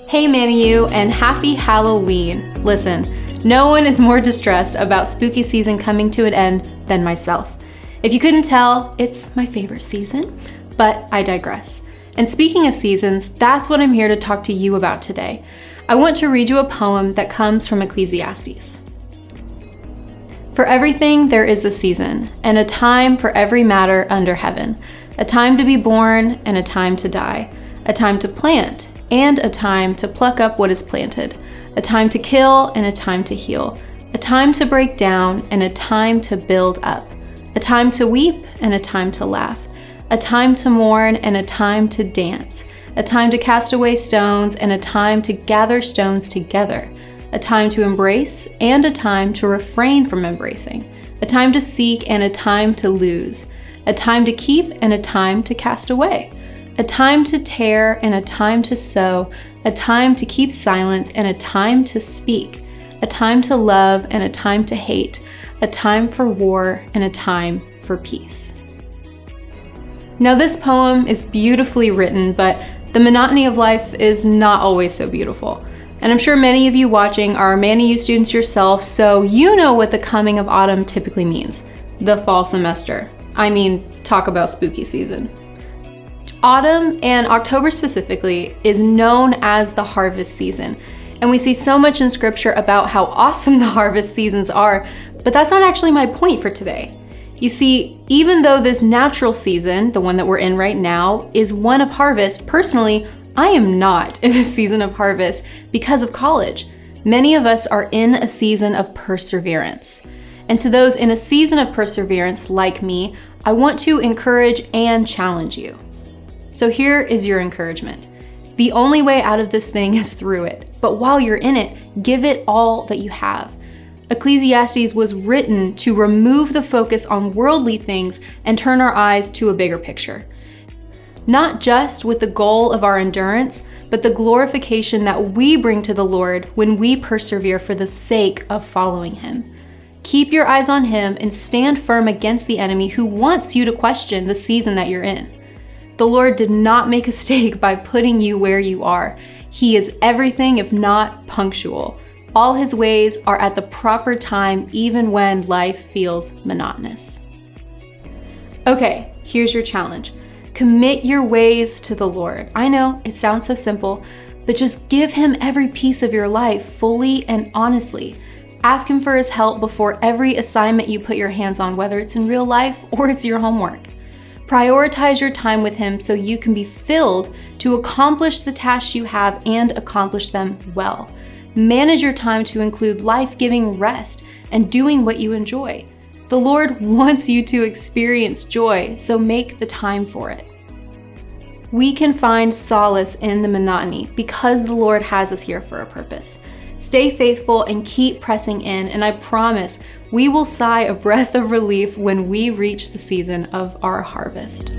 Hey Manna U, and happy Halloween. Listen, no one is more distressed about spooky season coming to an end than myself. If you couldn't tell, it's my favorite season, but I digress. And speaking of seasons, that's what I'm here to talk to you about today. I want to read you a poem that comes from Ecclesiastes. For everything there is a season, and a time for every matter under heaven, a time to be born and a time to die, a time to plant and a time to pluck up what is planted, a time to kill and a time to heal, a time to break down and a time to build up, a time to weep and a time to laugh, a time to mourn and a time to dance, a time to cast away stones and a time to gather stones together, a time to embrace and a time to refrain from embracing, a time to seek and a time to lose, a time to keep and a time to cast away, a time to tear and a time to sow, a time to keep silence and a time to speak, a time to love and a time to hate, a time for war and a time for peace. Now this poem is beautifully written, but the monotony of life is not always so beautiful. And I'm sure many of you watching are Manna U students yourself, so you know what the coming of autumn typically means. The fall semester. I mean, talk about spooky season. Autumn, and October specifically, is known as the harvest season. And we see so much in scripture about how awesome the harvest seasons are, but that's not actually my point for today. You see, even though this natural season, the one that we're in right now, is one of harvest, personally, I am not in a season of harvest because of college. Many of us are in a season of perseverance. And to those in a season of perseverance like me, I want to encourage and challenge you. So here is your encouragement. The only way out of this thing is through it, but while you're in it, give it all that you have. Ecclesiastes was written to remove the focus on worldly things and turn our eyes to a bigger picture. Not just with the goal of our endurance, but the glorification that we bring to the Lord when we persevere for the sake of following Him. Keep your eyes on Him and stand firm against the enemy who wants you to question the season that you're in. The Lord did not make a mistake by putting you where you are. He is everything if not punctual. All His ways are at the proper time, even when life feels monotonous. Okay, here's your challenge. Commit your ways to the Lord. I know it sounds so simple, but just give Him every piece of your life fully and honestly. Ask Him for His help before every assignment you put your hands on, whether it's in real life or it's your homework. Prioritize your time with Him so you can be filled to accomplish the tasks you have and accomplish them well. Manage your time to include life-giving rest and doing what you enjoy. The Lord wants you to experience joy, so make the time for it. We can find solace in the monotony because the Lord has us here for a purpose. Stay faithful and keep pressing in, and I promise we will sigh a breath of relief when we reach the season of our harvest.